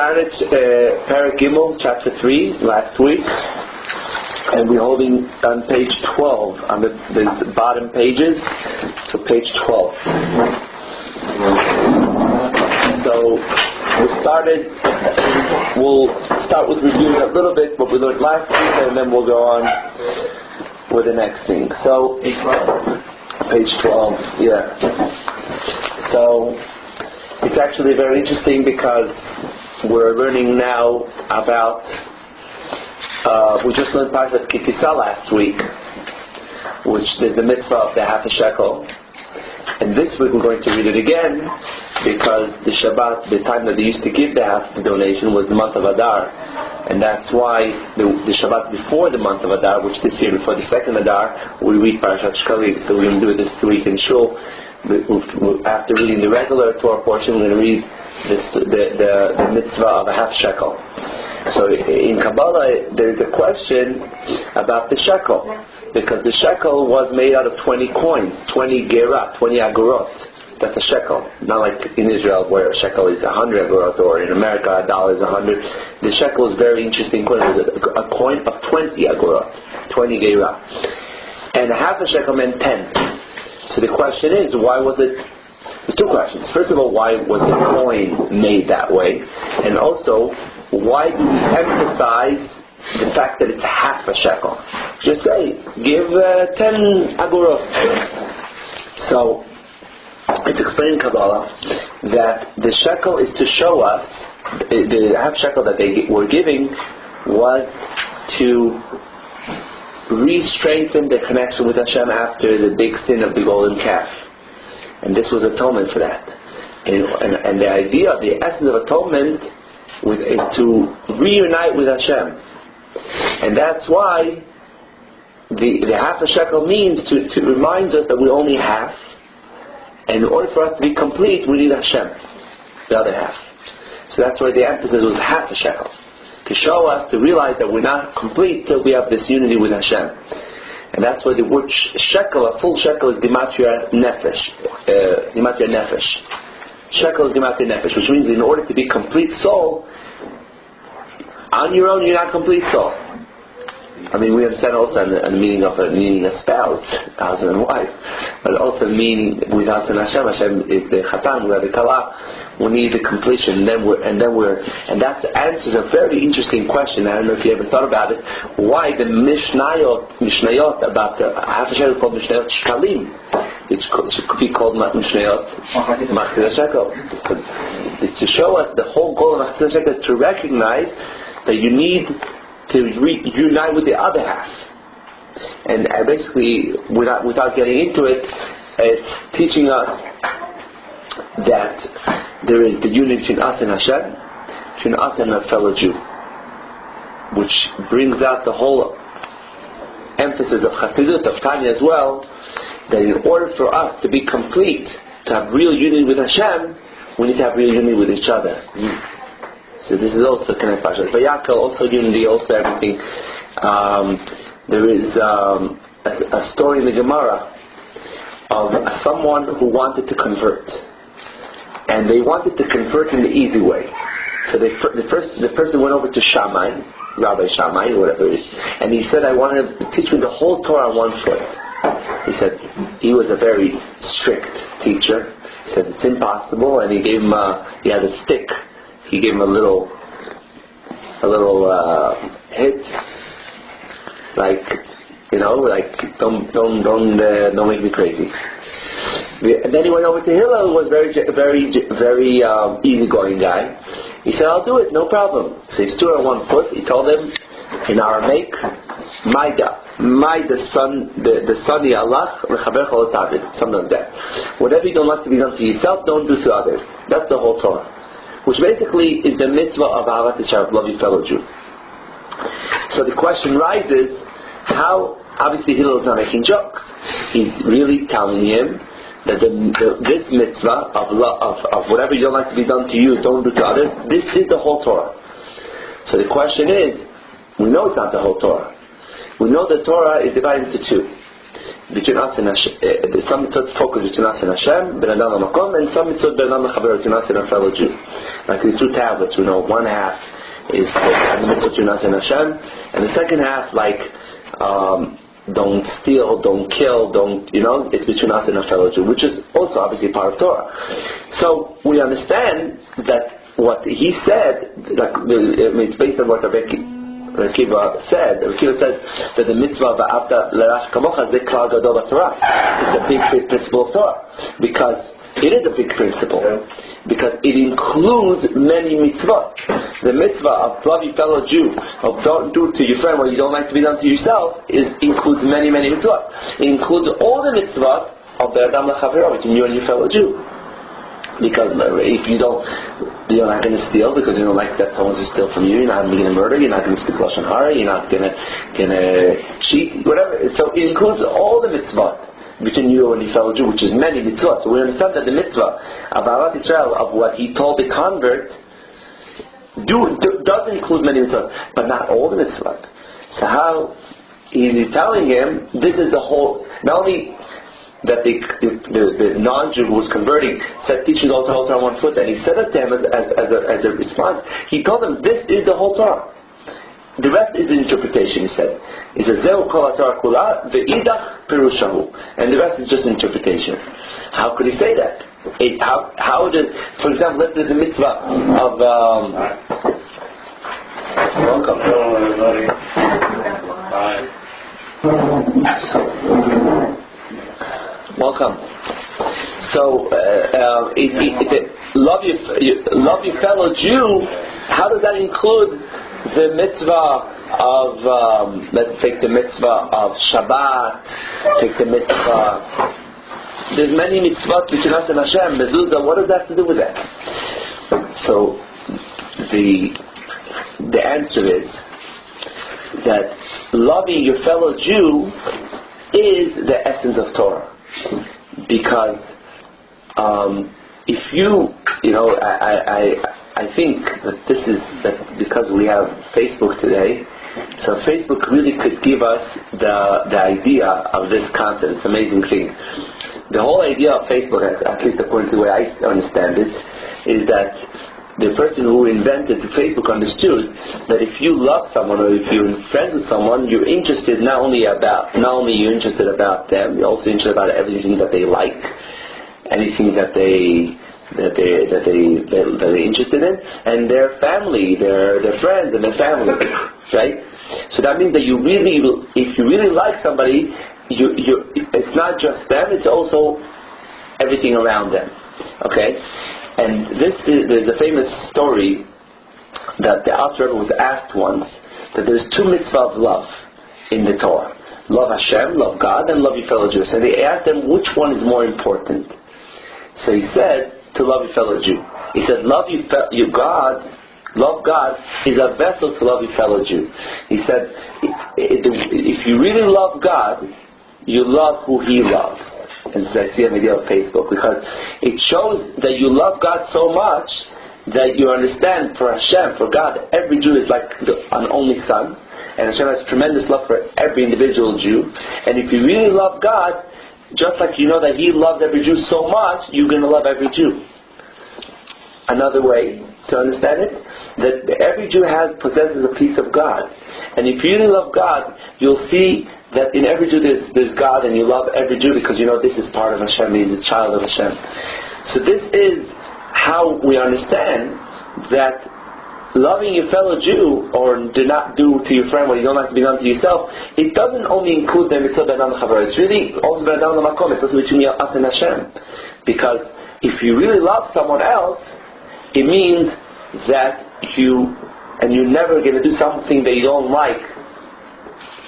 started Perek Gimel, chapter 3, last week, and we're holding on page 12, on the bottom pages, so page 12. So we'll start with reviewing a little bit what we learned last week, and then we'll go on with the next thing. So, page 12, yeah. So, it's actually very interesting because we're learning now about, we just learned Parshat Kitisa last week, which is the mitzvah of the half a shekel. And this week we're going to read it again because the Shabbat, the time that they used to give the half the donation was the month of Adar. And that's why the Shabbat before the month of Adar, which this year before the second Adar, we read Parashat Shkalim. So we're going to do it this week in Shul. After reading the regular Torah portion, we're going to read the mitzvah of a half shekel. So in Kabbalah, there is a question about the shekel, because the shekel was made out of 20 coins, 20 gerah, 20 agorot. That's a shekel. Not like in Israel where a shekel is 100 agorot, or in America a dollar is 100. The shekel is a very interesting coin. It was a coin of 20 agorot, 20 gerah. And a half a shekel meant 10. So the question is, why was it? There's two questions. First of all, why was the coin made that way? And also, why do we emphasize the fact that it's half a shekel? Just say, give 10 agorot. So, it's explained in Kabbalah that the shekel is to show us, the half shekel that they were giving was to re-strengthen their connection with Hashem after the big sin of the golden calf. And this was atonement for that. And the idea, the essence of atonement is to reunite with Hashem. And that's why the half a shekel means to remind us that we only half. And in order for us to be complete, we need Hashem, the other half. So that's why the emphasis was half a shekel. To show us, to realize that we're not complete till we have this unity with Hashem. And that's why the word shekel, a full shekel, is gematria nefesh. Shekel is gematria nefesh, which means in order to be complete soul, on your own you're not complete soul. I mean, we understand also the meaning of a spouse, husband and wife, but also meaning with us and Hashem. Hashem is the chatan, we are the kala. We need the completion, and that answers a very interesting question. I don't know if you ever thought about it. Why the Mishnayot about the half a shekel called Mishnayot Shkalim? It could be called Mishnayot Machzir Shekel. It's to show us the whole goal of Machzir Shekel is to recognize that you need to unite with the other half. And basically, without getting into it, it's teaching us that there is the unity between us and Hashem, between us and a fellow Jew, which brings out the whole emphasis of Chassidut, of Tanya as well, that in order for us to be complete, to have real unity with Hashem, we need to have real unity with each other. So this is also connected to Parshat Vayakal, also unity, also everything. There is a story in the Gemara of someone who wanted to convert, and they wanted to convert in the easy way. So the person went over to Shammai, Rabbi Shammai, whatever it is, and he said, "I want to teach me the whole Torah on one foot." He said he was a very strict teacher. He said it's impossible, and he gave him he had a stick. He gave him a little hit, like don't make me crazy. And then he went over to Hillel, who was very easygoing guy. He said, "I'll do it, no problem." So he stood on one foot. He told him in Aramaic, "Maida, the Sani Allah, lechaber chol etavid," something like that. Whatever you don't like to be done to yourself, don't do to others. That's the whole Torah. Which basically is the mitzvah of Ahavat Hashem, love your fellow Jew. So the question rises, how, obviously Hillel is not making jokes. He's really telling him that this mitzvah of whatever you don't like to be done to you, don't do to others, this is the whole Torah. So the question is, we know it's not the whole Torah. We know the Torah is divided into two. between us and Hashem. Some mitzvot focus between us and Hashem, ben adam l'makom, and some mitzvot ben adam l'chaver, between us and our fellow Jew. Like these two tablets, one half is the mitzvot between us and Hashem, and the second half, don't steal, don't kill, it's between us and our fellow Jew, which is also obviously part of Torah. So we understand that what he said, it's based on what Rabbi Akiva said. Rabbi Akiva said that the mitzvah va'avta l'reach kamocha is the klal gadol b'Torah. It's a big principle of Torah, because it is a big principle, because it includes many mitzvot. The mitzvah of love your fellow Jew, of don't do to your friend what you don't like to be done to yourself, includes many mitzvot. It includes all the mitzvot of the adam l'chaver, between you and your fellow Jew. Because if you're not going to steal because you don't like that someone's going to steal from you, you're not going to murder, you're not going to speak lashon hara, you're not going to cheat, whatever. So it includes all the mitzvot between you and your fellow Jew, which is many mitzvot. So we understand that the mitzvah of Ahavat Yisrael, of what he told the convert, does include many mitzvot, but not all the mitzvot. So how is he telling him this is the whole, not only that the non-Jew who was converting said teaching all the whole Torah on one foot, and he said it to him as a response. He told him this is the whole Torah. The rest is interpretation. He said Zeu kol haTorah kula ve'idach perushahu, and the rest is just interpretation. How could he say that? How did, for example, let's say the mitzvah of welcome. Hello everybody. Bye. Welcome. So, love your fellow Jew. How does that include the mitzvah of? Let's take the mitzvah of Shabbat. Take the mitzvah. There's many mitzvot between us and Hashem. Mezuzah. What does that have to do with that? So, the answer is that loving your fellow Jew is the essence of Torah. Because if I think that this is that because we have Facebook today, so Facebook really could give us the idea of this concept. It's an amazing thing. The whole idea of Facebook, at least according to the way I understand it, is that the person who invented Facebook understood that if you love someone or if you're friends with someone, you're interested not only you're interested about them, you're also interested about everything that they like, anything that they're interested in, and their family, their friends and their family, right? So that means that if you really like somebody, it's not just them; it's also everything around them. Okay. And there's a famous story that the Alter Rebbe was asked once that there's two mitzvah of love in the Torah. Love Hashem, love God, and love your fellow Jews. And they asked him which one is more important. So he said to love your fellow Jew. He said love God is a vessel to love your fellow Jew. He said if you really love God, you love who He loves. And that's the idea of Facebook, because it shows that you love God so much that you understand for Hashem, for God, every Jew is like an only son, and Hashem has tremendous love for every individual Jew. And if you really love God, just like you know that He loves every Jew so much, you're going to love every Jew. Another way to understand it, that every Jew possesses a piece of God, and if you really love God, you'll see that in every Jew there's God, and you love every Jew because you know this is part of Hashem, he's a child of Hashem. So this is how we understand that loving your fellow Jew, or do not do to your friend what you don't like to be done to yourself, it doesn't only include the mitzvah b'adam l'chaver, it's really also b'adam l'makom, it's also between us and Hashem. Because if you really love someone else, it means that you're never going to do something that you don't like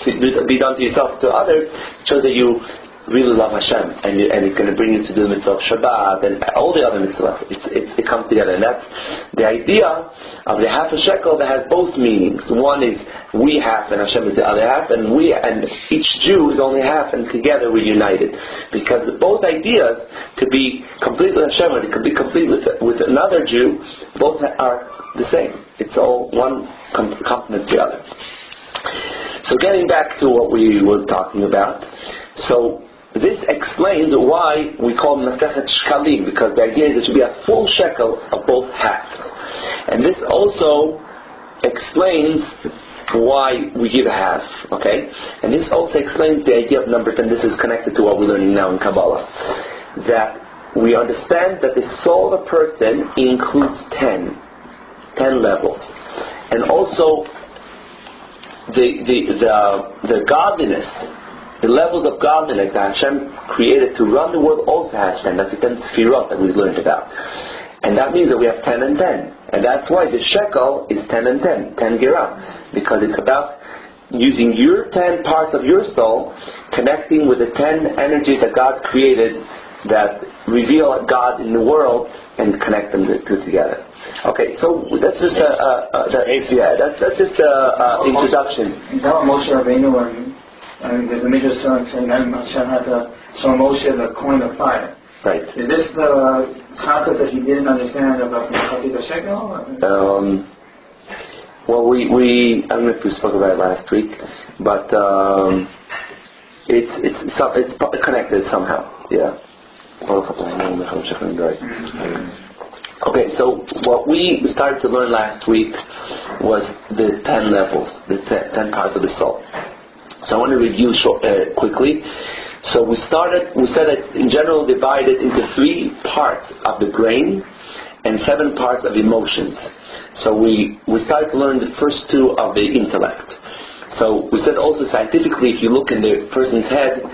to be done to yourself, to others. It shows that you really love Hashem, and it's going to bring you to do the mitzvah of Shabbat and all the other mitzvahs. It comes together, and that's the idea of the half a shekel that has both meanings. One is we half and Hashem is the other half, and each Jew is only half, and together we're united. Because both ideas, to be complete with Hashem or to be complete with another Jew, both are the same. It's all one complements the other. So getting back to what we were talking about, So this explains why we call Masechet Shkalim, because the idea is it should be a full shekel of both halves. And this also explains why we give a half, okay? And this also explains the idea of numbers, and this is connected to what we're learning now in Kabbalah, that we understand that the soul of a person includes 10 levels, and also the godliness, the levels of godliness that Hashem created to run the world also has 10. That's the 10 sefirot that we learned about. And that means that we have 10 and 10. And that's why the shekel is 10 and 10, 10 gerah. Because it's about using your 10 parts of your soul, connecting with the 10 energies that God created that reveal God in the world, and connect them the two together. Okay, so that's just that's just an introduction. Moshe Rabbeinu, and there's a major song saying that Hashem had to show Moshe the coin of fire. Right. Is this the concept that he didn't understand about the shekel? Well, we I don't know if we spoke about it last week, but it's connected somehow. Yeah. Okay, so what we started to learn last week was the 10 levels, the 10 parts of the soul. So I want to review quickly. So we said that in general divided into 3 parts of the brain and 7 parts of emotions. So we started to learn the first 2 of the intellect. So we said also scientifically, if you look in the person's head,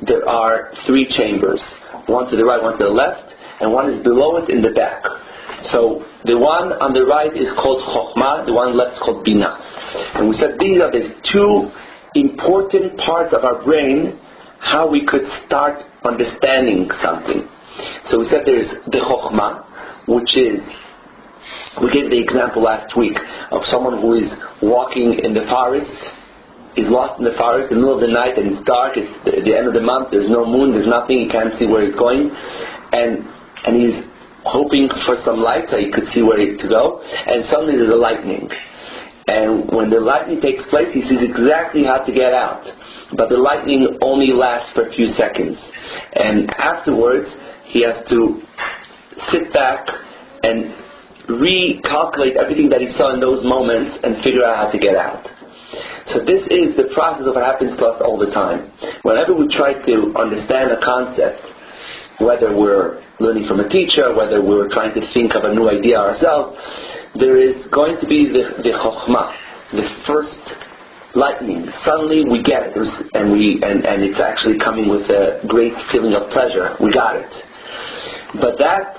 there are 3 chambers. One to the right, one to the left, and one is below it in the back. So the one on the right is called Chokhmah, the one on the left is called Bina. And we said these are the 2 important parts of our brain, how we could start understanding something. So we said there is the Chokhmah, which is, we gave the example last week of someone who is walking in the forest, is lost in the forest in the middle of the night, and it's dark, it's the end of the month, there's no moon, there's nothing, he can't see where he's going, and he's hoping for some light so he could see where to go, and suddenly there's a lightning. And when the lightning takes place, he sees exactly how to get out. But the lightning only lasts for a few seconds. And afterwards, he has to sit back and recalculate everything that he saw in those moments and figure out how to get out. So this is the process of what happens to us all the time. Whenever we try to understand a concept, whether we're learning from a teacher, whether we're trying to think of a new idea ourselves, there is going to be the chokhmah, the first lightning. Suddenly we get it, and it's actually coming with a great feeling of pleasure. We got it. But that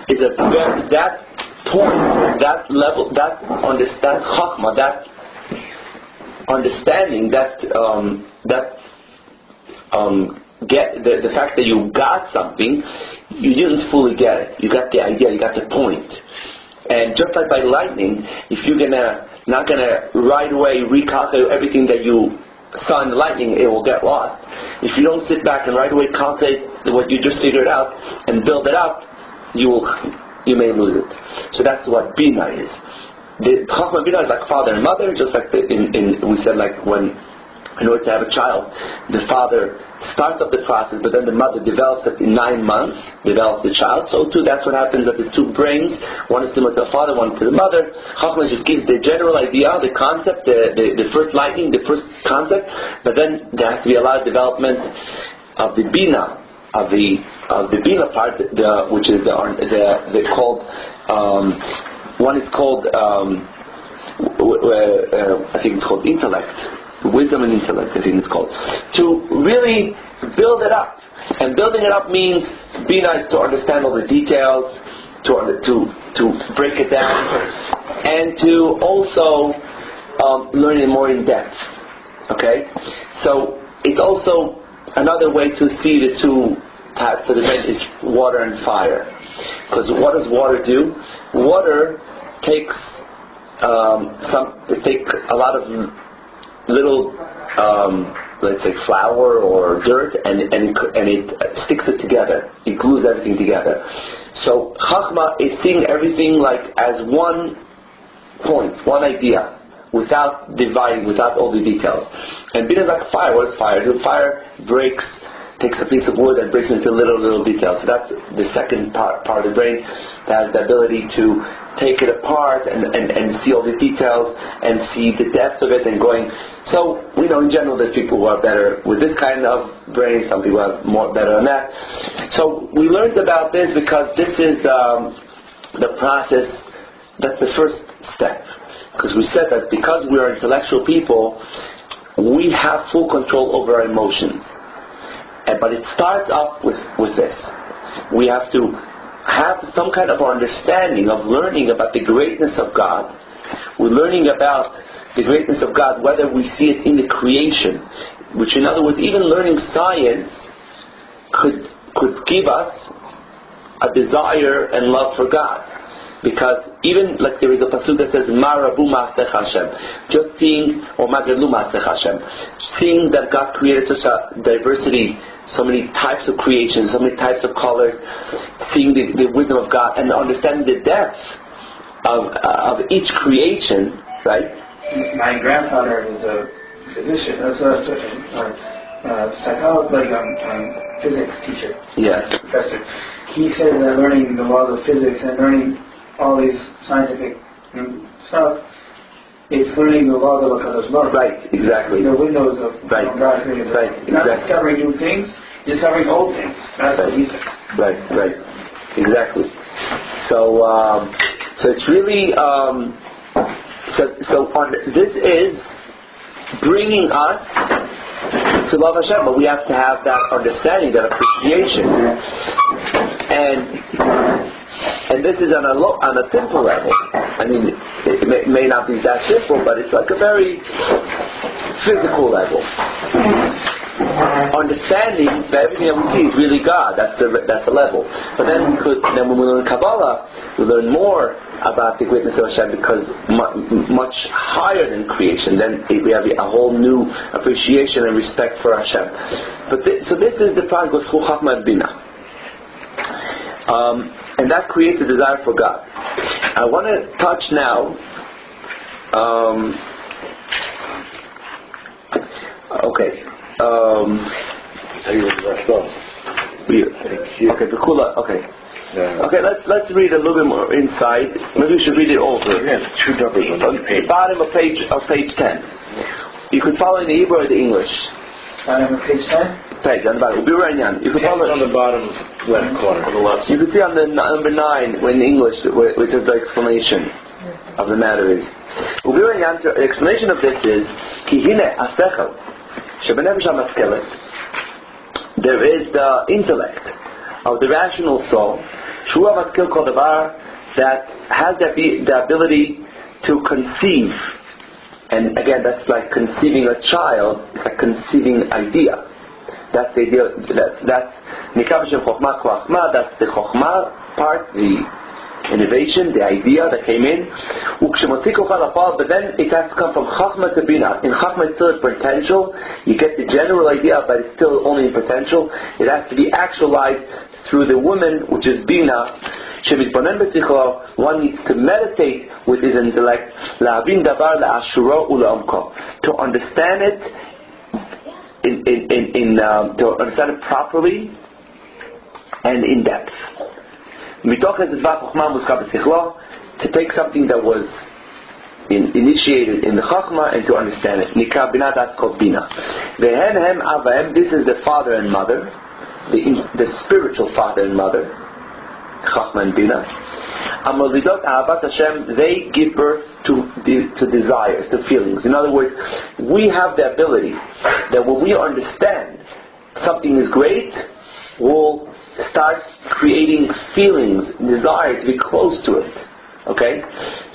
is that point, that level, that chokhmah, that understanding, the fact that you got something, you didn't fully get it. You got the idea, you got the point. And just like by lightning, if you're not gonna right away recalculate everything that you saw in the lightning, it will get lost. If you don't sit back and right away calculate what you just figured out and build it up, you may lose it. So that's what Bina is. The Chachma Bina is like father and mother, just like we said, like when, in order to have a child, the father starts up the process, but then the mother develops it in 9 months, develops the child. So too, that's what happens at the 2 brains. One is similar to the father, one to the mother. Chachma just gives the general idea, the concept, the first lightning, the first concept, but then there has to be a lot of development of the Bina, of the Bina part, which is the called. One is called, I think it's called intellect, wisdom and intellect, I think it's called. To really build it up. And building it up means Bina is to understand all the details, to break it down, and to also learn it more in depth. Okay? So it's also another way to see the 2 types of the brain is water and fire. Because what does water do? Water takes a lot of little, let's say, flour or dirt, and it sticks it together. It glues everything together. So Chachma is seeing everything like as one point, one idea, without dividing, without all the details. And Bina is like fire. What is fire? The fire breaks, takes a piece of wood and breaks into little details. So that's the second part of the brain that has the ability to take it apart and see all the details and see the depth of it and going. So, in general there's people who are better with this kind of brain, some people are more better on that. So we learned about this because this is the process, that's the first step. Because we said that because we are intellectual people, we have full control over our emotions. But it starts off with this. We have to have some kind of understanding of learning about the greatness of God. We're learning about the greatness of God, whether we see it in the creation, which in other words, even learning science could give us a desire and love for God. Because even like there is a pasuk that says Marabu Ma'asech Hashem, just seeing, or Magadu Ma'asech Hashem, seeing that God created such a diversity, so many types of creation, so many types of colors, seeing the wisdom of God and understanding the depth of each creation, right? My grandfather is a physician, psychology, physics teacher, professor. He says that learning the laws of physics and learning all these scientific stuff, it's learning the laws of HaKadosh Baruch Hu. Right, exactly. The windows of God created. Right, not exactly. discovering new things, discovering old things. That's what he said. Right, exactly. So it's really this is bringing us to love Hashem, but we have to have that understanding, that appreciation, and this is on a simple level. I mean, it may not be that simple, but it's like a very physical level. Understanding that everything that we see is really God. That's a level. But then when we learn Kabbalah, we learn more about the greatness of Hashem, because much higher than creation. Then we have a whole new appreciation and respect for Hashem. So this is the process of Chachma and Bina. And that creates a desire for God. I want to touch now. Okay, Bekula. Okay, let's read a little bit more inside. Maybe we should read it over. Yeah, 2 numbers on the page. Bottom of page 10. You can follow in the Hebrew or the English. Bottom of page 10. Page on the bottom. You can follow on the bottom left corner. On the left. You can see on the number 9 in English, which is the explanation of the matter is. The explanation of this is there is the intellect of the rational soul that has the ability to conceive. And again, that's like conceiving a child, it's like conceiving an idea. That's the idea. That's Nikavashem Chokhmah Koachmah. That's the Chokhmah part, the innovation, the idea that came in. But then it has to come from Chachma to Bina. In Chachma it's still potential. You get the general idea, but it's still only in potential. It has to be actualized through the woman, which is Bina. One needs to meditate with his intellect to understand it to understand it properly and in depth. To take something that was initiated in the Chachma and to understand it. Nikah Bina, that's called Bina. This is the father and mother, the spiritual father and mother, Chachma and Bina. Amalidot Ahavat Hashem, they give birth to desires, to feelings. In other words, we have the ability that when we understand something is great, we'll start creating feelings, desire to be close to it. Okay?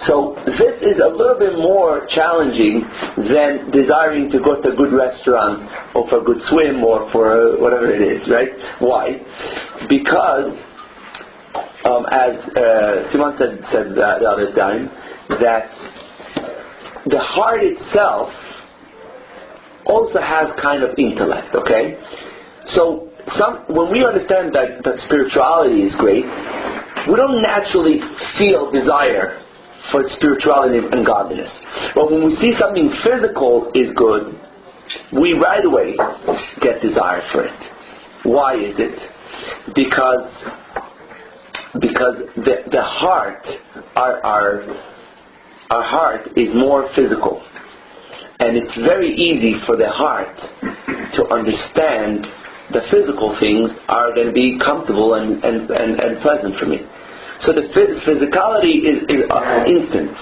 So this is a little bit more challenging than desiring to go to a good restaurant or for a good swim or for whatever it is, right? Why? Because as Simon said the other time, that the heart itself also has kind of intellect, okay? So when we understand that spirituality is great, we don't naturally feel desire for spirituality and godliness. But when we see something physical is good, we right away get desire for it. Why is it? Because the heart, our heart is more physical, and it's very easy for the heart to understand the physical things are going to be comfortable and pleasant for me. So the physicality is instant.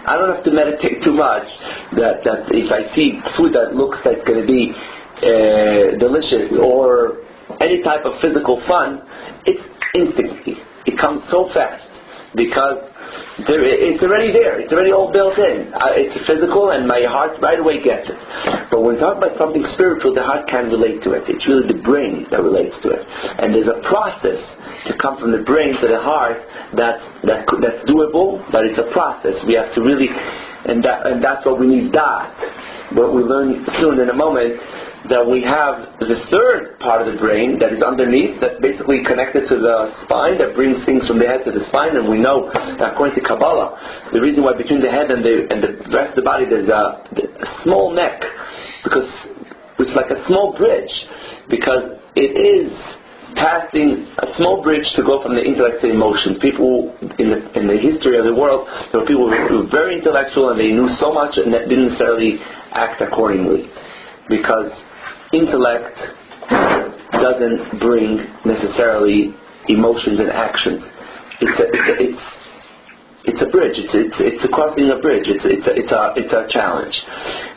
I don't have to meditate too much that if I see food that looks like it's going to be delicious or any type of physical fun, it's instantly. It comes so fast because it's already there. It's already all built in. It's physical, and my heart right away gets it. But when we talk about something spiritual, the heart can't relate to it. It's really the brain that relates to it. And there's a process to come from the brain to the heart that's doable, but it's a process. We have to really, and that's what we need. But we learn soon in a moment that we have the third part of the brain that is underneath, that's basically connected to the spine, that brings things from the head to the spine. And we know that according to Kabbalah, the reason why between the head and the rest of the body there's a small neck, because it's like a small bridge, because it is passing a small bridge to go from the intellect to emotions. People in the history of the world, there were people who were very intellectual and they knew so much and that didn't necessarily act accordingly, because intellect doesn't bring necessarily emotions and actions. It's a bridge. It's a crossing a bridge. It's a challenge.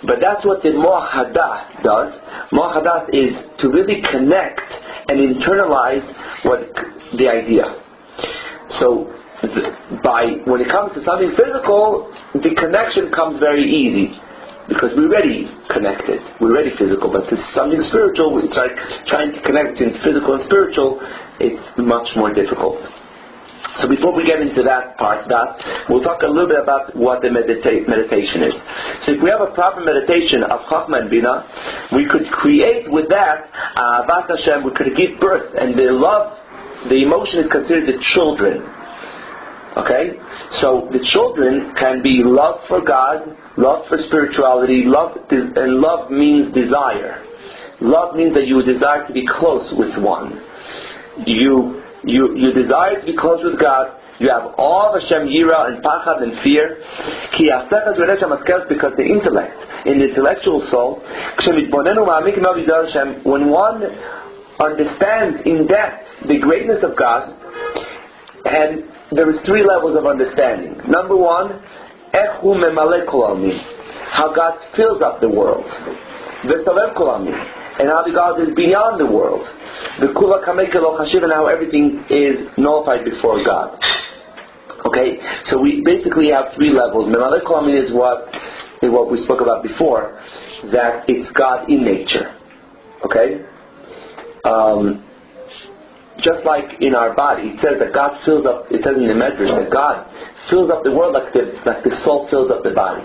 But that's what the Moach Hadath does. Moach Hadath is to really connect and internalize the idea. So when it comes to something physical, the connection comes very easy, because we're already connected, we're already physical. But to something spiritual, it's like trying to connect between physical and spiritual, it's much more difficult. So before we get into that part, we'll talk a little bit about what the meditation is. So if we have a proper meditation of Chachma and Bina, we could create with that Ahavat Hashem, we could give birth, and the emotion is considered the children. Okay? So the children can be love for God, love for spirituality, and love means desire. Love means that you desire to be close with one. You desire to be close with God. You have all of Hashem Yira and Pachad and fear. Because the intellect, in the intellectual soul, when one understands in depth the greatness of God, and there is 3 levels of understanding. Number 1, how God fills up the world. And how the God is beyond the world. And how everything is nullified before God. Okay? So we basically have 3 levels. Memalei Kol Amin is what we spoke about before, that it's God in nature. Okay? Just like in our body, it says that God fills up, it says in the Medrash that God fills up the world like the soul fills up the body.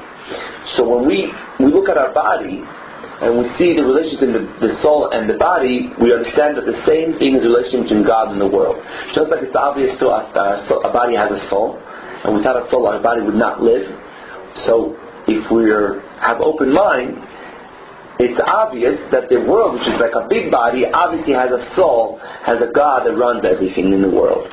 So when we look at our body and we see the relationship in the soul and the body, we understand that the same thing is the relationship between God and the world. Just like it's obvious to us that a body has a soul, and without a soul our body would not live. So if we have open mind, it's obvious that the world, which is like a big body, obviously has a soul, has a God that runs everything in the world.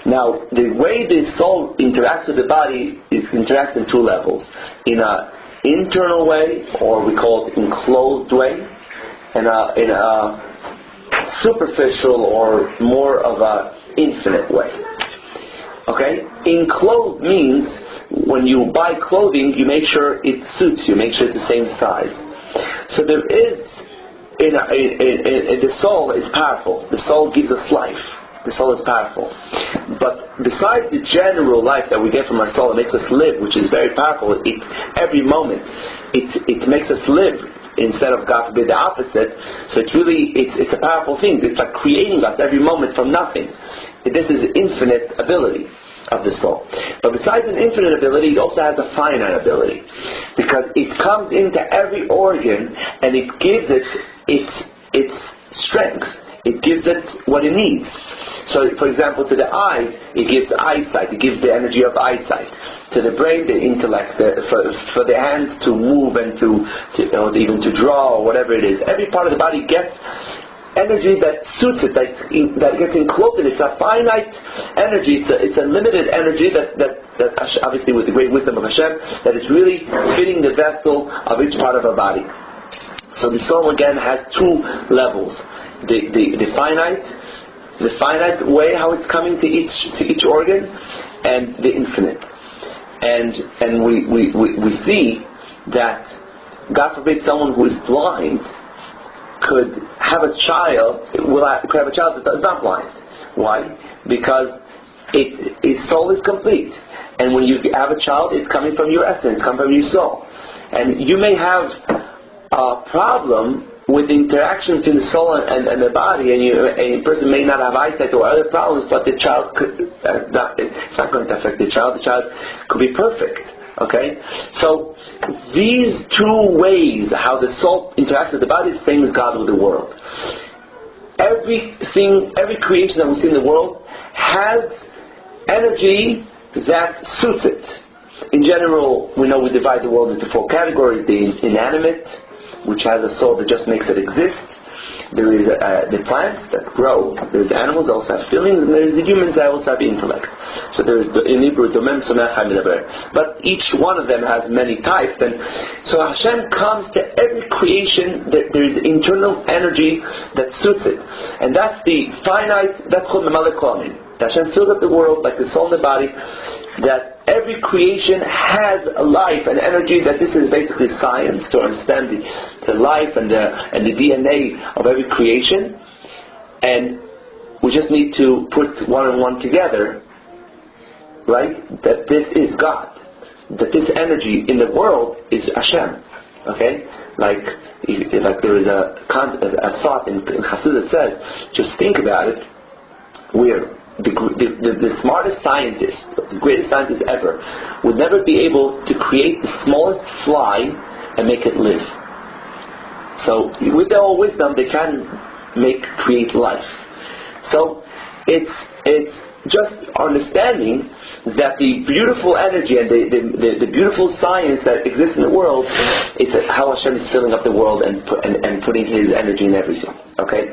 Now, the way the soul interacts with the body interacts in 2 levels. In an internal way, or we call it enclosed way, and in a superficial or more of an infinite way. Okay? Enclosed means when you buy clothing, you make sure it suits you, make sure it's the same size. So there is, the soul is powerful. The soul gives us life. The soul is powerful. But besides the general life that we get from our soul, it makes us live, which is very powerful. Every moment, it makes us live instead of, God forbid, the opposite. So it's a powerful thing. It's like creating us every moment from nothing. This is infinite ability of the soul. But besides an infinite ability, it also has a finite ability, because it comes into every organ and it gives it its strength. it gives it what it needs. So, for example, to the eyes, it gives eyesight. It gives the energy of eyesight. To the brain, the intellect. For the hands to move and to even to draw or whatever it is. Every part of the body gets energy that suits it, that gets enclosed in it. It's a finite energy. It's a limited energy that obviously with the great wisdom of Hashem, that is really fitting the vessel of each part of our body. So the soul again has two levels: the finite way how it's coming to each organ, and the infinite. And we see that, God forbid, someone who is blind could have a child that is not blind. Why? Because its soul is complete. And when you have a child, it's coming from your essence, coming from your soul. And you may have a problem with the interaction between the soul and the body, and a person may not have eyesight or other problems, but the child it's not going to affect the child. The child could be perfect. Okay? So these two ways how the soul interacts with the body is the same as God with the world. Every creation that we see in the world has energy that suits it. In general, we know we divide the world into four categories: the inanimate, which has a soul that just makes it exist. There is the plants that grow. There's the animals that also have feelings, and there's the humans that also have intellect. So there is, in Hebrew, domem somech hamidaber. But each one of them has many types. And so Hashem comes to every creation. There is internal energy that suits it, and that's the finite. That's called memaleh kolim. Hashem fills up the world like the soul and the body. That every creation has a life and energy. That this is basically science to understand the life and the DNA of every creation, and we just need to put one and one together, right? That this is God, that this energy in the world is Hashem. Okay, like there is a thought in Chassidut that says, just think about it. We're the smartest scientist, the greatest scientist ever, would never be able to create the smallest fly and make it live. So with their whole wisdom, they can create life. So it's just understanding that the beautiful energy and the beautiful science that exists in the world, it's how Hashem is filling up the world and putting His energy in everything. Okay,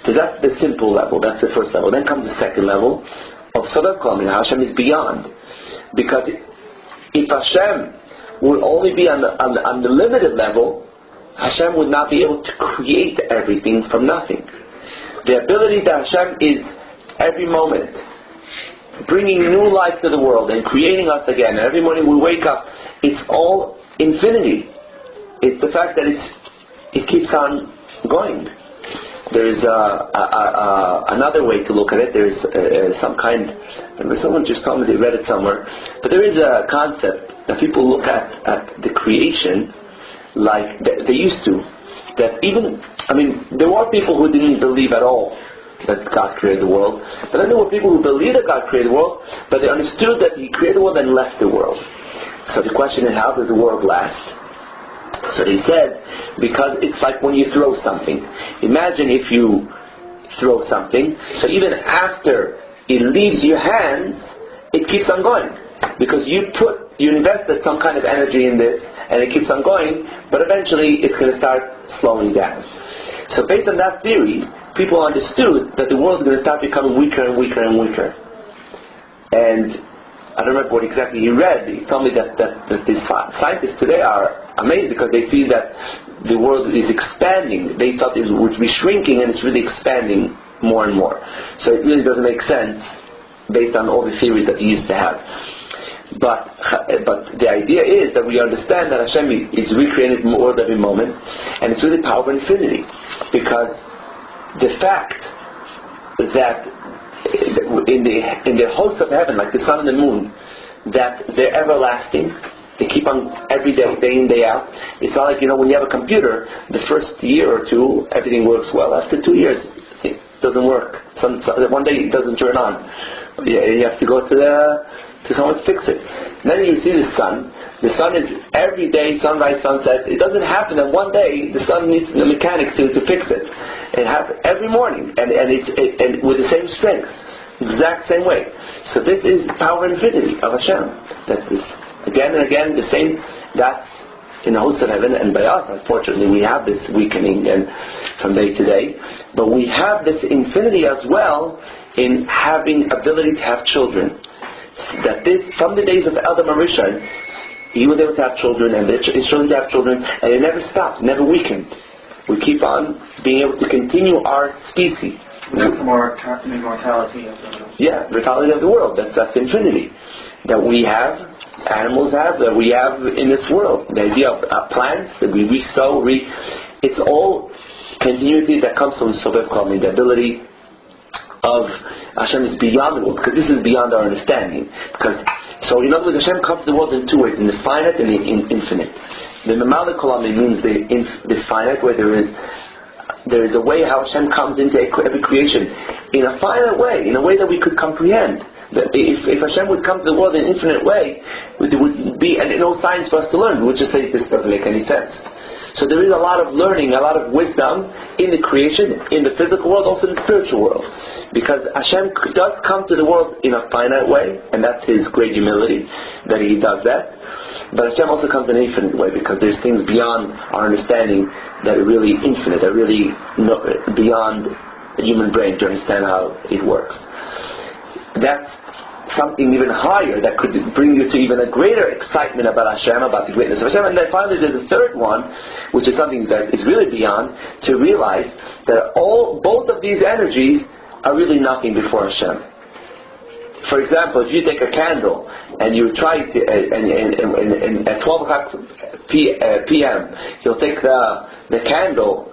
so that's the simple level. That's the first level. Then comes the second level of Chabad of Baka. Hashem is beyond, because if Hashem would only be on the limited level, Hashem would not be able to create everything from nothing. The ability that Hashem is every moment bringing new life to the world and creating us again. Every morning we wake up, it's all infinity. It's the fact that it keeps on going. There's another way to look at it. There's someone just told me they read it somewhere, but there is a concept that people look at the creation like they used to. That there were people who didn't believe at all that God created the world, but then there were people who believed that God created the world, but they understood that He created the world and left the world. So the question is, how does the world last? So they said, because it's like when you throw something. Imagine if you throw something, so even after it leaves your hands, it keeps on going. Because you invested some kind of energy in this, and it keeps on going, but eventually it's going to start slowing down. So based on that theory, people understood that the world is going to start becoming weaker and weaker and weaker. And I don't remember what exactly he read. He told me that the scientists today are amazed because they see that the world is expanding. They thought it would be shrinking, and it's really expanding more and more. So it really doesn't make sense based on all the theories that we used to have. But the idea is that we understand that Hashem is recreating the world every moment, and it's really power of infinity. Because the fact that in the hosts of heaven, like the sun and the moon, that they're everlasting, they keep on every day in, day out. It's not like, when you have a computer, the first year or two, everything works well. After 2 years, it doesn't work. One day it doesn't turn on. You have to go to someone to fix it. And then you see the sun. The sun is every day, sunrise, sunset. It doesn't happen that one day the sun needs the mechanic to fix it. It happens every morning, and with the same strength, exact same way. So this is the power and infinity of Hashem. That is again and again the same. That's in the host of heaven, and by us, unfortunately, we have this weakening and from day to day. But we have this infinity as well in having ability to have children. That this, from the days of Adam Rishon, he was able to have children, and his children to have children, and it never stopped, never weakened. We keep on being able to continue our species. That's more immortality of the world. Yeah, mortality of the world. That's infinity that we have, animals have, that we have in this world. The idea of plants that we sow, it's all continuity that comes from Sobev Kol, the ability of Hashem is beyond the world, because this is beyond our understanding. So in other words, Hashem comes to the world in two ways, in the finite and the infinite. The Mamalik Kolami means the finite, where there is a way how Hashem comes into every creation in a finite way, in a way that we could comprehend. If Hashem would come to the world in an infinite way, there would be no science for us to learn. We would just say this doesn't make any sense. So there is a lot of learning, a lot of wisdom in the creation, in the physical world, also in the spiritual world. Because Hashem does come to the world in a finite way, and that's His great humility, that He does that. But Hashem also comes in an infinite way, because there's things beyond our understanding that are really infinite, that are really beyond the human brain to understand how it works. That's something even higher that could bring you to even a greater excitement about Hashem, about the greatness of Hashem. And then finally there's a third one, which is something that is really beyond, to realize that both of these energies are really nothing before Hashem. For example, if you take a candle and you try to, and at 12 o'clock p.m. you'll take the candle,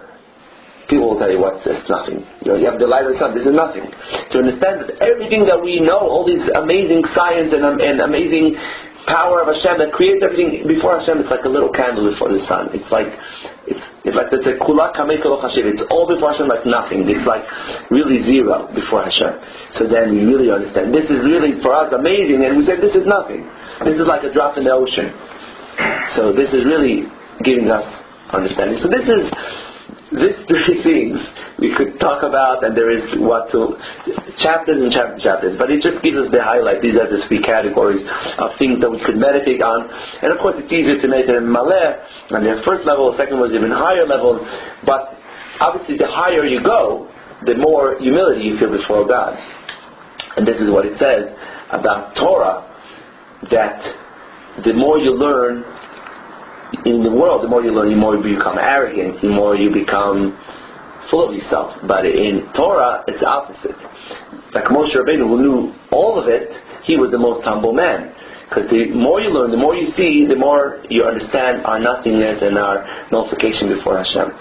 people will tell you, what's this? Nothing. You have the light of the sun. This is nothing. To understand that everything that we know, all these amazing science and amazing power of Hashem that creates everything before Hashem, it's like a little candle before the sun. It's like it's a kula kamei kol chashiv. It's all before Hashem, like nothing. It's like really zero before Hashem. So then we really understand. This is really for us amazing, and we say this is nothing. This is like a drop in the ocean. So this is really giving us understanding. So these three things we could talk about, and there is chapters and chapters, but it just gives us the highlight. These are the three categories of things that we could meditate on. And of course it's easier to meditate in Maleh, and the first level, the second was even higher level, but obviously the higher you go, the more humility you feel before God. And this is what it says about Torah, that the more you learn in the world, the more you learn, the more you become arrogant, the more you become full of yourself. But in Torah, it's the opposite. Like Moshe Rabbeinu, who knew all of it, he was the most humble man. Because the more you learn, the more you see, the more you understand our nothingness and our nullification before Hashem.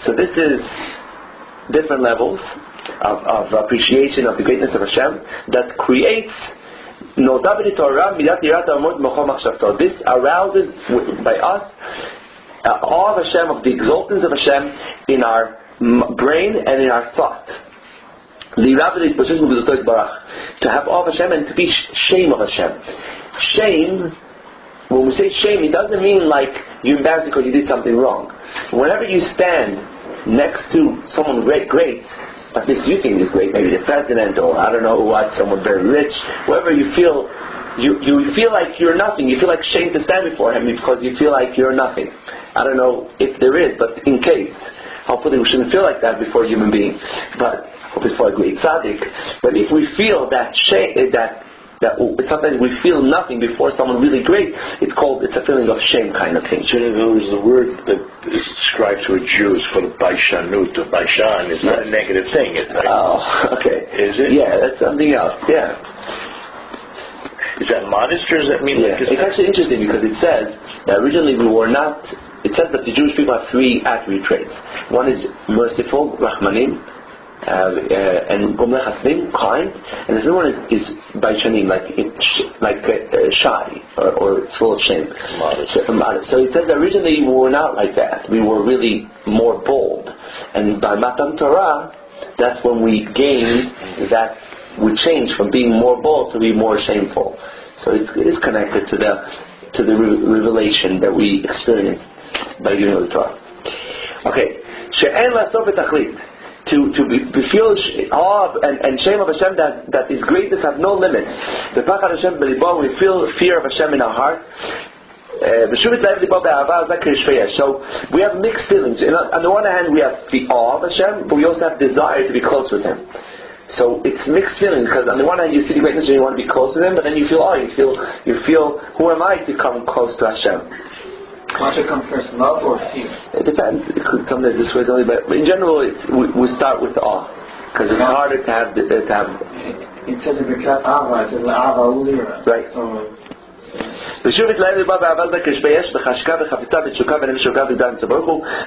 So this is different levels of appreciation of the greatness of Hashem that creates. This arouses by us awe of Hashem, of the exaltance of Hashem in our brain and in our thought. To have awe of Hashem and to be shame of Hashem. Shame, when we say shame, it doesn't mean like you're embarrassed because you did something wrong. Whenever you stand next to someone great, at least you think is great, maybe the president or I don't know what, someone very rich, whoever you feel like you're nothing. You feel like shame to stand before him because you feel like you're nothing. I don't know if there is, but in case, hopefully we shouldn't feel like that before a human being, but before a great tzaddik. But if we feel that shame, that sometimes we feel nothing before someone really great, it's a feeling of shame kind of thing. So in other words, the word that is ascribed to a Jew is called baishanut, or baishan is not a negative thing, isn't it? Oh, okay. Is it? Yeah, that's something else, yeah. Is that modest, or does that mean like it's actually interesting because it says that originally it says that the Jewish people have three attribute traits. One is merciful, rahmanim, and gomlech hasnim, kind, and the other one is baishanim, like shy or full of shame. So it says that originally we were not like that. We were really more bold, and by Matan Torah, that's when we gained that we change from being more bold to be more shameful. So it is connected to the revelation that we experience by giving of the Torah. Okay, she'en lasof etachlit, to feel awe and shame of Hashem that His greatness have no limit. The pachad Hashem b'libo, we feel fear of Hashem in our heart. So we have mixed feelings. On the one hand, we have the awe of Hashem, but we also have desire to be close with Him. So it's mixed feelings, because on the one hand you see the greatness and you want to be close to Him, but then you feel you feel who am I to come close to Hashem? Why should it come first, love or fear? It depends. It could come this way only, but in general we start with awe, because it's harder to have. It says in the Ava, it says Ava Ulira. Right.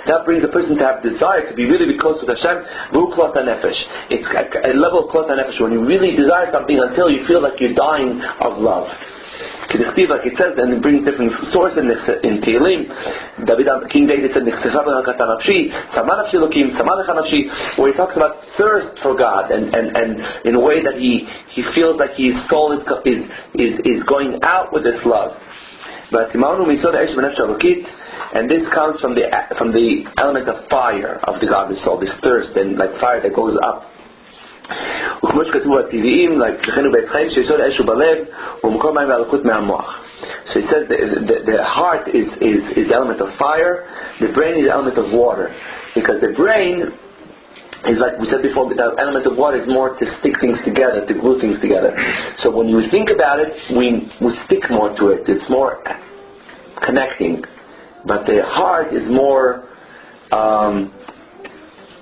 That brings a person to have desire to really be close with Hashem. It's a level of klot hanefesh when you really desire something until you feel like you're dying of love. Like it says, and it brings different sources in Tehillim. King David said, where he talks about thirst for God, and in a way that he feels like his soul is going out with this love. And this comes from the element of fire of the godly soul, this thirst, and like fire that goes up. like so he says the heart is the element of fire, the brain is the element of water, because the brain is, like we said before, the element of water is more to stick things together, to glue things together. So when you think about it, we stick more to it, it's more connecting. But the heart is more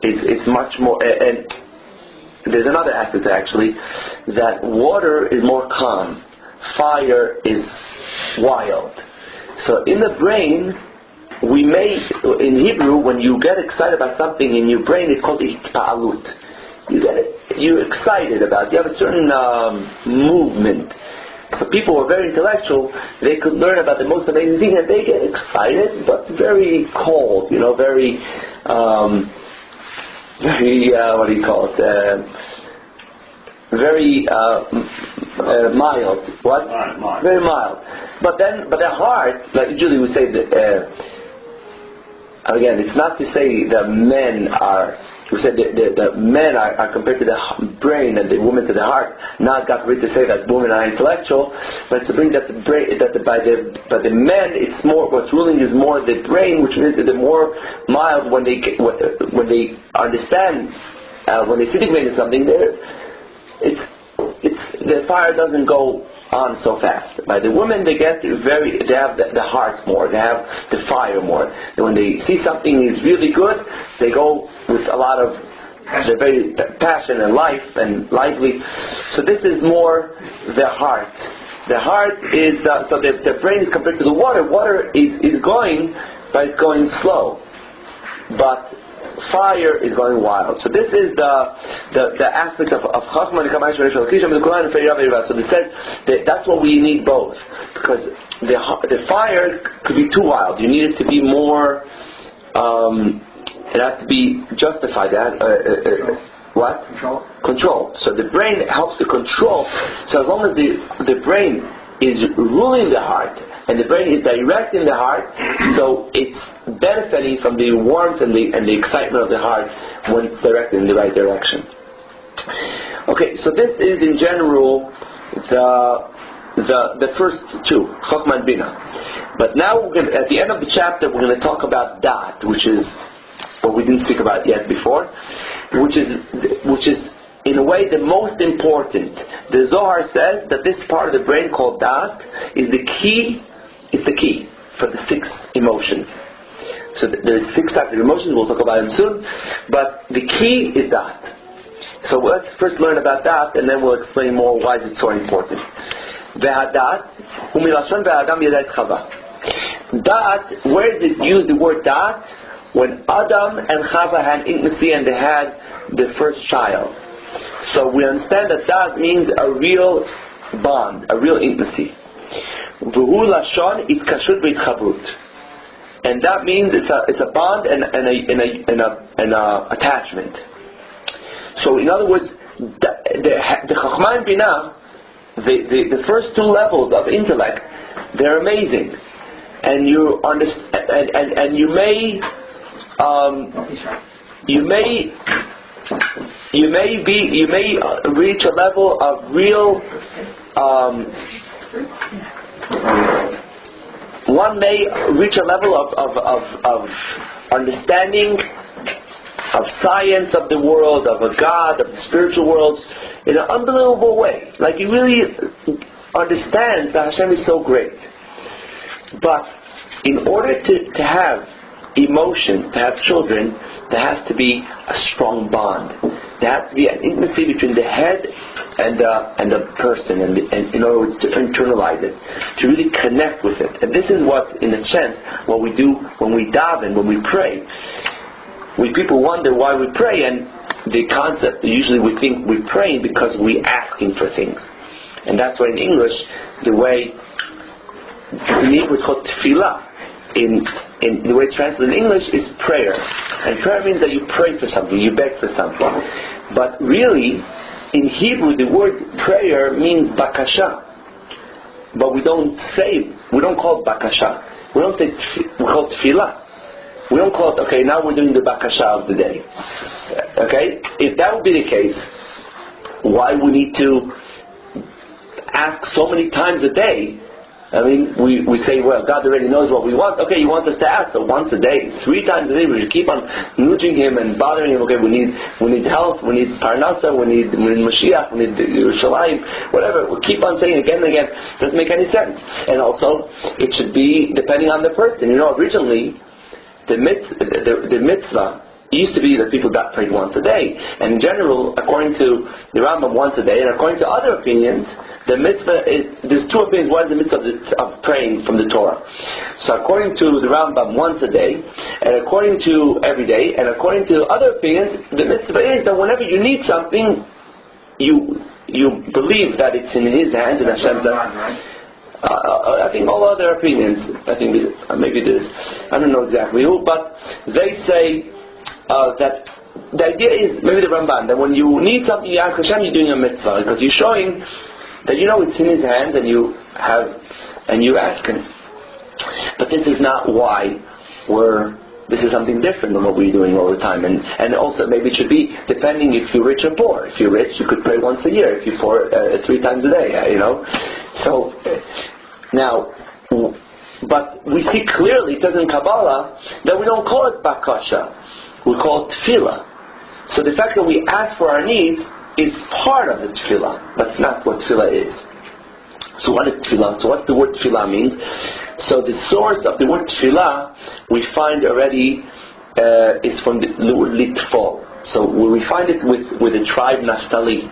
it's much more, and there's another aspect actually, that water is more calm, fire is wild. So in the brain, we may, in Hebrew, when you get excited about something in your brain, it's called hitpa'alut. You're excited about it. You have a certain movement. So people who are very intellectual, they could learn about the most amazing thing, and they get excited, but very cold, very what do you call it? Very mild. What? Mild. Very mild. But the heart, like usually we say that. Again, it's not to say that men are. We said the men are compared to the brain and the women to the heart. Not God forbid to say that women are intellectual, but to bring that the brain, by the men, it's more, what's ruling is more the brain, which means the more mild when they understand, when they see the grain of something, the fire doesn't go on so fast. By the women, they have the heart more, they have the fire more. And when they see something is really good, they go with a lot of very passion and life and lively. So this is more the heart. The heart is so the brain is compared to the water. Water is going, but it's going slow. But fire is going wild. So this is the aspect of Chachma and Kamai Shemar Shalkisham and Kulan and Feirav. So they said that's what we need both, because the fire could be too wild. You need it to be more. It has to be justified. What? Control. So the brain helps to control. So as long as the brain is ruling the heart, and the brain is directing the heart, so it's benefiting from the warmth and the excitement of the heart when it's directed in the right direction. Okay, so this is in general the first two, Chokmah and Bina. But now at the end of the chapter we're going to talk about Dat, which is what we didn't speak about yet before, which is in a way the most important. The Zohar says that this part of the brain called Dat is the key. It's the key for the 6 emotions. So there's 6 types of emotions. We'll talk about them soon. But the key is Dat. So let's first learn about Dat, and then we'll explain more why it's so important. Ve'adat hu milashon ve'adam yadet chava. Dat, where did it use the word Dat? When Adam and Chava had intimacy and they had the first child. So we understand that Dat means a real bond, a real intimacy. V'hu lashon itkashut v'itchabrut, and that means it's a bond and a attachment. So in other words, the Chokhmah and Binah, the first two levels of intellect, they're amazing, and you understand, and you may reach a level of real. One may reach a level of understanding of science of the world, of a God, of the spiritual world, in an unbelievable way. Like you really understand that Hashem is so great. But in order to have emotions, to have children, there has to be a strong bond. There has to be an intimacy between the head and the person, and in order to internalize it, to really connect with it. And this is what, in a sense, what we do when we daven, when we pray. People wonder why we pray, and the concept, usually we think we're praying because we're asking for things. And that's why in English, the way in Hebrew it's called tefillah. In the way it's translated in English is prayer. And prayer means that you pray for something, you beg for something. But really, in Hebrew, the word prayer means bakasha. But we don't call it bakasha. We call it tefillah. We don't call it, okay, now we're doing the bakasha of the day. Okay? If that would be the case, why we need to ask so many times a day? I mean, we say, well, God already knows what we want. Okay, He wants us to ask, so once a day, 3 times a day, we should keep on nudging Him and bothering Him. Okay, we need health, we need parnasa, we need Mashiach, we need Yerushalayim, whatever. We keep on saying again and again. Doesn't make any sense. And also, it should be depending on the person. You know, originally, the mitzvah used to be that people got prayed once a day. And in general, according to the Rambam, once a day, and according to other opinions, the mitzvah is, there's 2 opinions. One is the mitzvah of praying from the Torah. So according to the Rambam, once a day, and according to every day, and according to other opinions, the mitzvah is that whenever you need something, you believe that it's in His hands, and Hashem's hands. I think all other opinions, maybe there's, I don't know exactly who, but they say that the idea is, maybe the Ramban, that when you need something, you ask Hashem, you're doing a mitzvah, because you're showing that you know it's in His hands, and you ask Him. But this is not why this is something different than what we're doing all the time. And also maybe it should be depending if you're rich or poor. If you're rich, you could pray once a year. If you're poor, 3 times a day, So, now, but we see clearly, it says in Kabbalah, that we don't call it bakasha. We call it tefillah. So the fact that we ask for our needs is part of the tefillah, but it's not what tefillah is. So what is tefillah? So what the word tefillah means? So the source of the word tefillah we find already is from the word litfol. So we find it with the tribe Naphtali.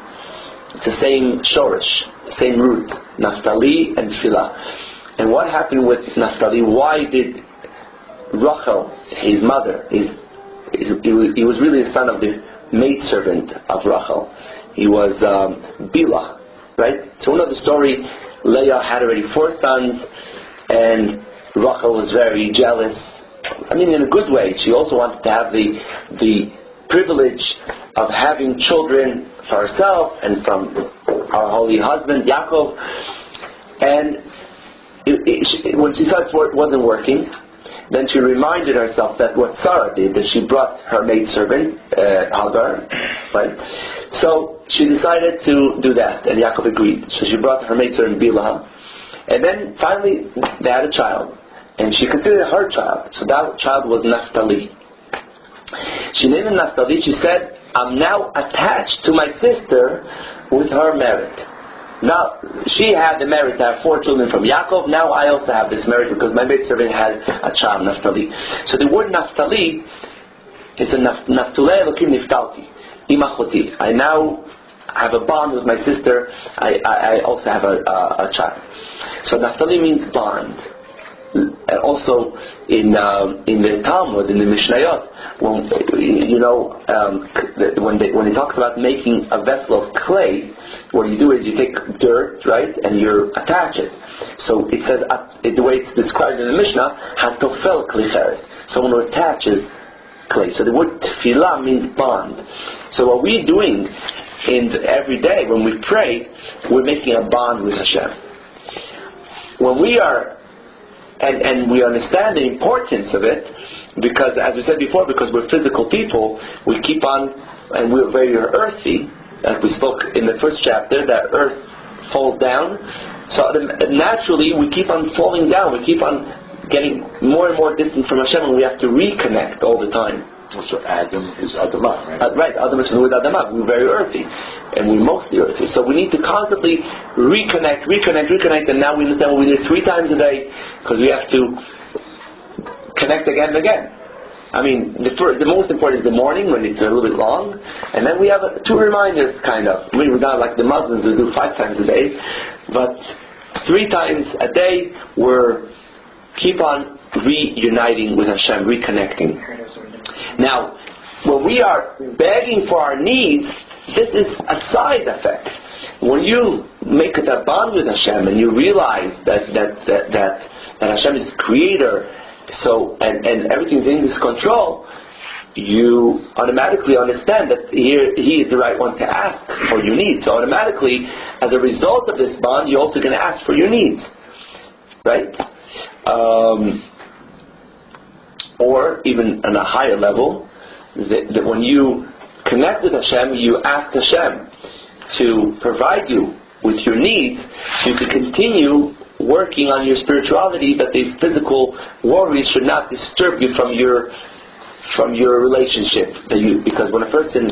It's the same shorish, same root, Naphtali and tefillah. And what happened with Naphtali? Why did Rachel, his mother, he was really the son of the maidservant of Rachel. He was Bila, right? So we know the story. Leah had already 4 sons, and Rachel was very jealous. I mean, in a good way. She also wanted to have the privilege of having children for herself and from our holy husband Yaakov. And when she saw it wasn't working, then she reminded herself that what Sarah did, that she brought her maidservant Hagar, right? So she decided to do that, and Yaakov agreed. So she brought her maidservant Bilhah, and then finally they had a child, and she considered it her child. So that child was Naphtali. She named him Naphtali. She said, "I'm now attached to my sister with her merit." Now, she had the merit to have 4 children from Yaakov. Now I also have this merit because my maidservant had a child, Naphtali. So the word Naphtali is a Naphtulei Elokim Niftalti, Imachoti. I now have a bond with my sister. I also have a child. So Naphtali means bond. Also in the Talmud, in the Mishnayot, when it talks about making a vessel of clay, what you do is you take dirt, right, and you attach it. So it says, the way it's described in the Mishnah, hatofel klicheres, someone who attaches clay. So the word tefillah means bond. So what we're doing every day when we pray, we're making a bond with Hashem. When we are, and we understand the importance of it, because as we said before, because we're physical people, we keep on, and we're very earthy, as we spoke in the first chapter, that earth falls down. So naturally, we keep on falling down. We keep on getting more and more distant from Hashem, and we have to reconnect all the time. So Adam is Adamah, right? Right, Adam is with Adamah. We're very earthy, and we're mostly earthy. So we need to constantly reconnect, and now we understand what we do 3 times a day, because we have to connect again and again. I mean, the most important is the morning, when it's a little bit long, and then we have 2 reminders, kind of. I mean, we're not like the Muslims who do 5 times a day, but 3 times a day, we're keep on reuniting with Hashem, reconnecting. Now, when we are begging for our needs, this is a side effect. When you make that bond with Hashem and you realize that Hashem is Creator, so and everything's in His control, you automatically understand that He is the right one to ask for your needs. So automatically, as a result of this bond, you're also going to ask for your needs, right? Or even on a higher level, that when you connect with Hashem, you ask Hashem to provide you with your needs, so you can continue working on your spirituality, that the physical worries should not disturb you from your relationship. Because when a person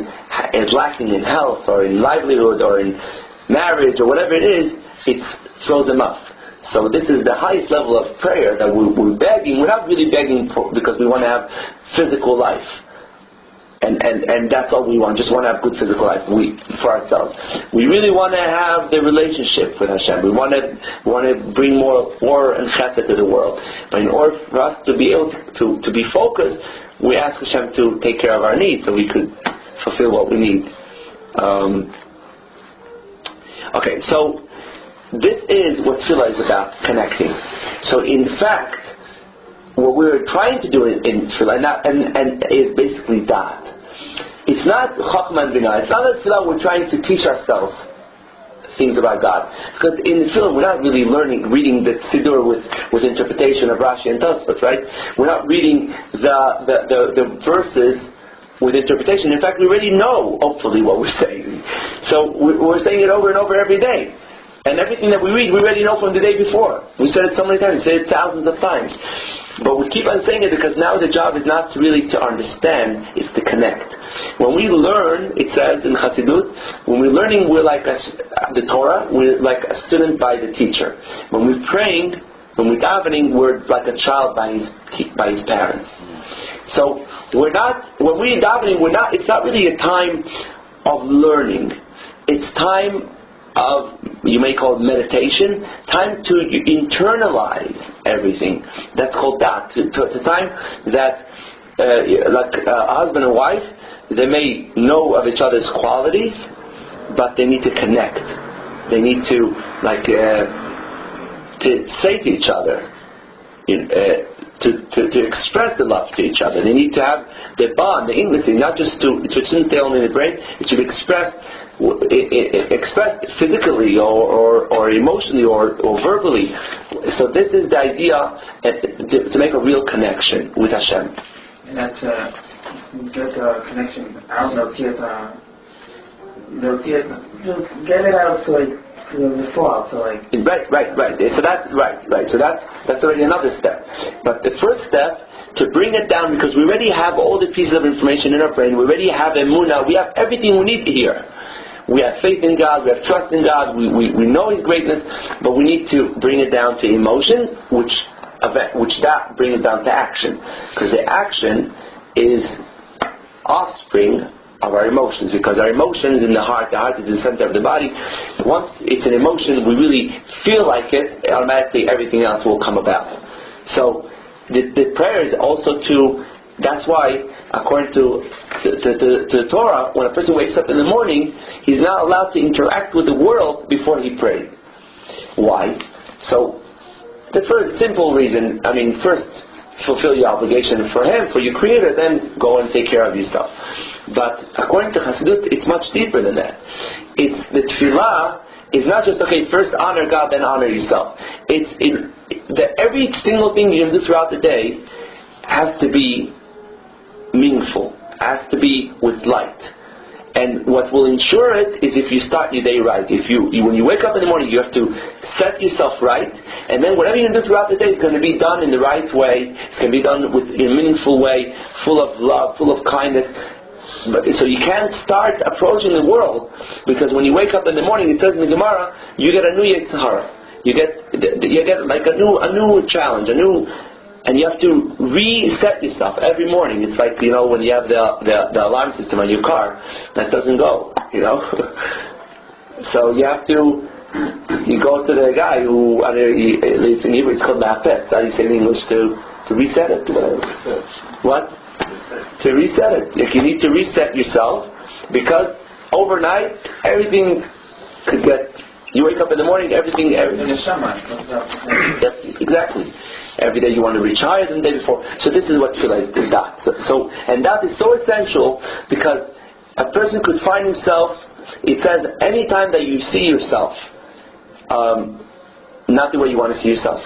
is lacking in health or in livelihood or in marriage or whatever it is, it throws them off. So this is the highest level of prayer that we're begging. We're not really begging because we want to have physical life. And that's all we want. Just want to have good physical life for ourselves. We really want to have the relationship with Hashem. We want to bring more and chesed to the world. But in order for us to be able to be focused, we ask Hashem to take care of our needs so we could fulfill what we need. Okay, so this is what Tefillah is about, connecting. So in fact, what we're trying to do in Tefillah and is basically that. It's not Chachma and Binah. It's not that Tefillah we're trying to teach ourselves things about God. Because in Tefillah we're not really reading the Siddur with interpretation of Rashi and Tosfot, right? We're not reading the verses with interpretation. In fact, we already know, hopefully, what we're saying. So we're saying it over and over every day. And everything that we read, we already know from the day before. We said it so many times, we said it thousands of times. But we keep on saying it because now the job is not really to understand, it's to connect. When we learn, it says in Chassidut, when we're learning, we're like the Torah, we're like a student by the teacher. When we're praying, when we're davening, we're like a child by his parents. So when we're davening, it's not really a time of learning. It's time of, you may call it meditation, time to internalize everything. That's called that. It's a time that, like a husband and wife, they may know of each other's qualities, but they need to connect. They need to, to say to each other, to express the love to each other. They need to have the bond, the intimacy, not just it shouldn't stay only in the brain, it should express physically or emotionally or verbally. So this is the idea to make a real connection with Hashem. And that get a connection out of get it out to the thought. So like right. So that's right. So that's already another step. But the first step, to bring it down, because we already have all the pieces of information in our brain. We already have emunah. We have everything we need here. We have faith in God, we have trust in God, we know His greatness, but we need to bring it down to emotion, which that brings down to action. Because the action is offspring of our emotions, because our emotion is in the heart is the center of the body. Once it's an emotion, we really feel like it, automatically everything else will come about. So the prayer is also that's why, according to the Torah, when a person wakes up in the morning, he's not allowed to interact with the world before he prayed. Why? So, the first simple reason, first fulfill your obligation for Him, for your Creator, then go and take care of yourself. But according to Hasidut, it's much deeper than that. It's the tefillah is not just, okay, first honor God, then honor yourself. It's that every single thing you do throughout the day has to be meaningful, has to be with light. And what will ensure it is if you start your day right. If you when you wake up in the morning, you have to set yourself right, and then whatever you do throughout the day is going to be done in the right way. It's going to be done in a meaningful way, full of love, full of kindness. So you can't start approaching the world, because when you wake up in the morning, it says in the Gemara, you get a new Yetzer Hara. You get like a new challenge, and you have to reset yourself every morning. It's like, when you have the alarm system on your car that doesn't go, So you have to, you go to the guy who, it's in Hebrew, it's called La'afet. How do you say in English? To reset it? What? To reset it. Like, you need to reset yourself, because overnight everything could get. You wake up in the morning, everything. Exactly. Every day you want to reach higher than the day before. So this is what tefillah is, that. So and that is so essential, because a person could find himself. It says any time that you see yourself, not the way you want to see yourself,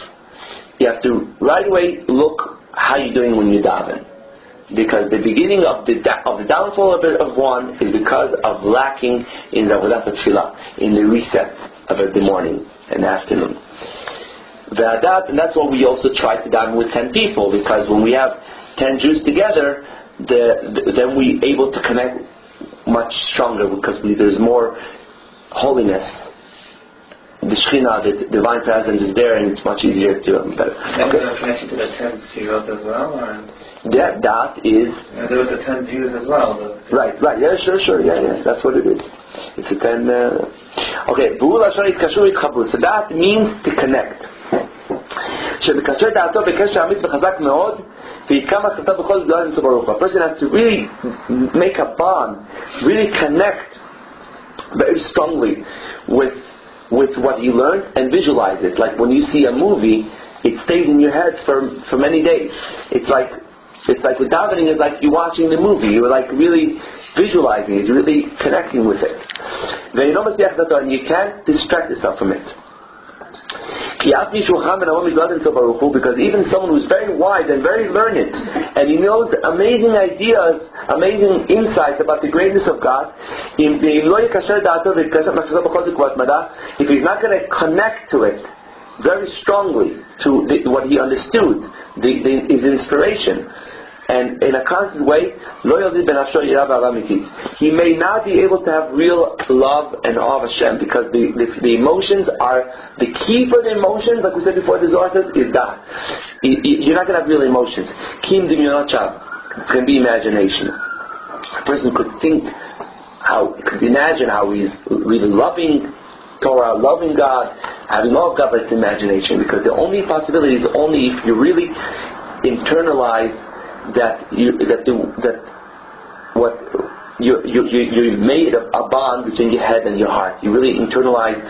you have to right away look how you're doing when you daven. Because the beginning of the downfall of one is because of lacking in the avodat tefillah, in the reset of the morning and the afternoon. And that's why we also try to daven with 10 people, because when we have 10 Jews together, then we're able to connect much stronger, because there's more holiness. The Shekhinah, the divine presence is there, and it's much easier to. Better. Okay. Is there a connection to the 10 Sfirot as well? Or? That is. And there were the 10 views as well. Right. Yeah, sure. Yeah. That's what it is. It's a 10. Okay. So that means to connect. A person has to really make a bond, really connect very strongly with what he learned and visualize it. Like when you see a movie, it stays in your head for many days. It's like with davening, it's like you're watching the movie. You're like really visualizing it. You're really connecting with it. And you can't distract yourself from it. Because even someone who's very wise and very learned, and he knows amazing ideas, amazing insights about the greatness of God, if he's not going to connect to it very strongly, to what he understood, his inspiration, and in a constant way, he may not be able to have real love and awe of Hashem, because the emotions are the key for the emotions. Like we said before, the Zohar says, is that you're not going to have real emotions. It's going to be imagination. A person could imagine how he's really loving Torah, loving God, having all of God, but it's imagination, because the only possibility is only if you really internalize that you made a bond between your head and your heart. You really internalize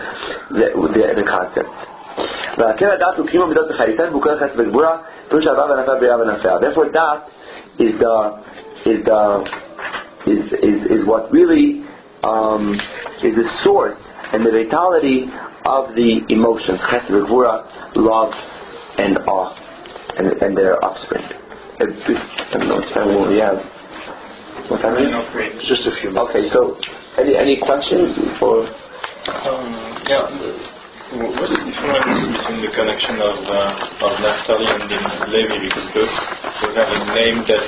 the concept. Therefore, that is what really is the source and the vitality of the emotions, chesed, gvura, love, and awe, and their offspring. I don't know what time we have. What time is it? Just a few minutes. Okay, so any questions before? Yeah. What is the difference between the connection of Naphtali and Levi? Because both have a name that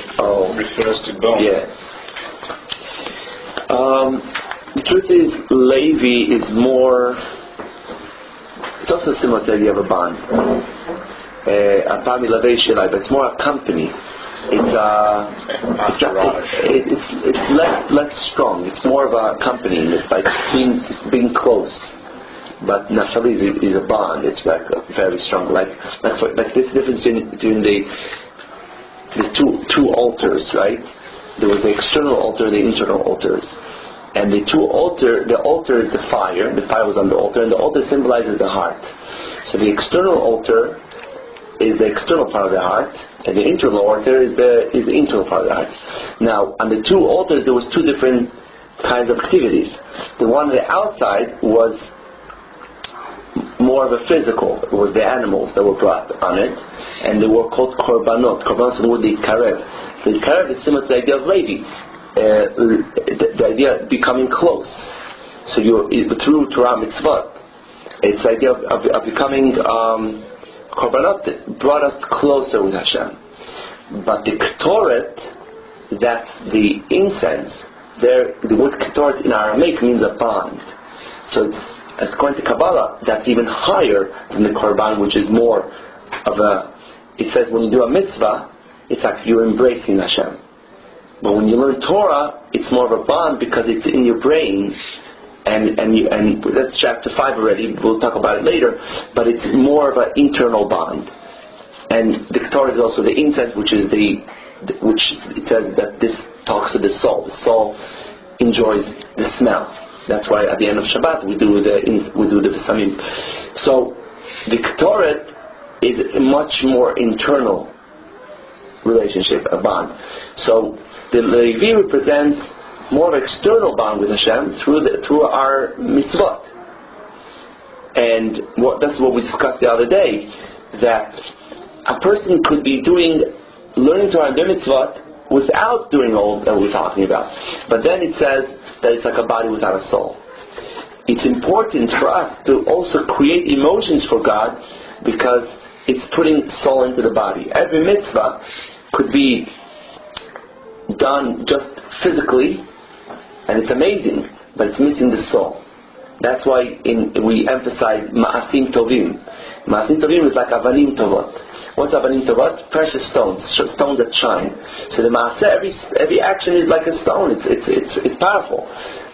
refers to bone. Yeah. The truth is, Levi is more. It's also similar to the idea of a bond. But it's more a company. It's less strong. It's more of a company. It's like being close. But Naphtali is a bond. It's like very strong. Like this difference between the two altars, right? There was the external altar, the internal altars. And the altar is the fire. The fire was on the altar, and the altar symbolizes the heart. So the external altar is the external part of the heart, and the internal altar is the internal part of the heart. Now, on the two altars, there was two different kinds of activities. The one on the outside was more of a physical. It was the animals that were brought on it, and they were called korbanot. Korbanot would be karev. So the karev is similar to the idea of Levi, the idea of becoming close. So through Torah mitzvot, it's the idea of becoming korbanot that brought us closer with Hashem. But the ketoret, that's the incense. The word ketoret in Aramaic means a bond. So according to Kabbalah, that's even higher than the korban, which is more of a. It says when you do a mitzvah, it's like you're embracing Hashem. But when you learn Torah, it's more of a bond because it's in your brain. And that's chapter 5 already. We'll talk about it later. But it's more of an internal bond. And the Torah is also the incense, which it says that this talks to the soul. The soul enjoys the smell. That's why at the end of Shabbat we do the Besamim. So the Ketoret is a much more internal relationship, a bond. So the Levi represents more of an external bond with Hashem through our mitzvot. And that's what we discussed the other day, that a person could be learning Torah and doing mitzvot without doing all that we're talking about. But then it says that it's like a body without a soul. It's important for us to also create emotions for God because it's putting soul into the body. Every mitzvah could be done just physically, and it's amazing, but it's missing the soul. That's why we emphasize ma'asim tovim. Ma'asim tovim is like avanim tovot. What's avanim tovot? Precious stones that shine. So the ma'aseh, every action is like a stone. It's powerful,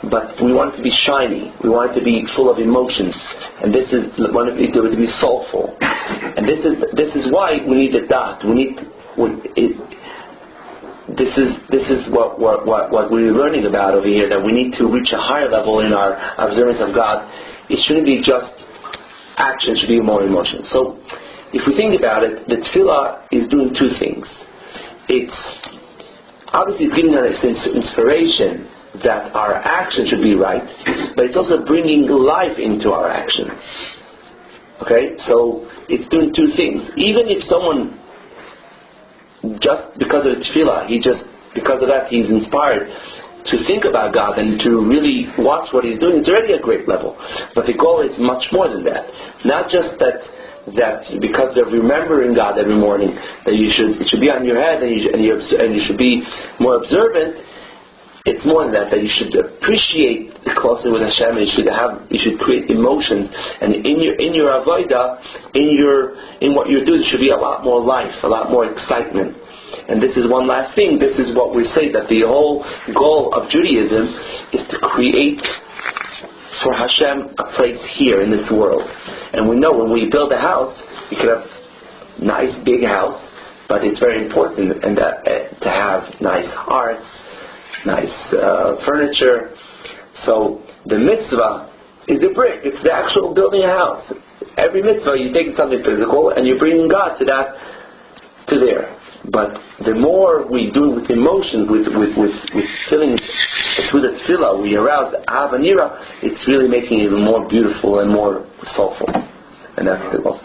but we want it to be shiny. We want it to be full of emotions, and this is want it to be soulful. And this is why we need the dot. This is what we're learning about over here, that we need to reach a higher level in our observance of God. It shouldn't be just action, it should be more emotion. So if we think about it, the tefillah is doing two things. It's obviously giving us inspiration that our action should be right, but it's also bringing life into our action. Okay? So it's doing two things. Even if someone, just because of the tefillah, because of that he's inspired to think about God and to really watch what he's doing, it's already a great level. But the goal is much more than that. Not just that because of remembering God every morning, that it should be on your head and you should be more observant. It's more than that you should appreciate closer with Hashem, and you should create emotions, and in your avodah, in what you're doing, there should be a lot more life, a lot more excitement. And this is one last thing. This is what we say, that the whole goal of Judaism is to create for Hashem a place here in this world. And we know when we build a house, we could have a nice big house, but it's very important to have nice hearts, nice furniture. So the mitzvah is the brick. It's the actual building a house. Every mitzvah, you take something physical and you bring God to there. But the more we do it with emotions, with feeling through the tefillah, we arouse Av and Yira, it's really making it even more beautiful and more soulful. And that's the goal.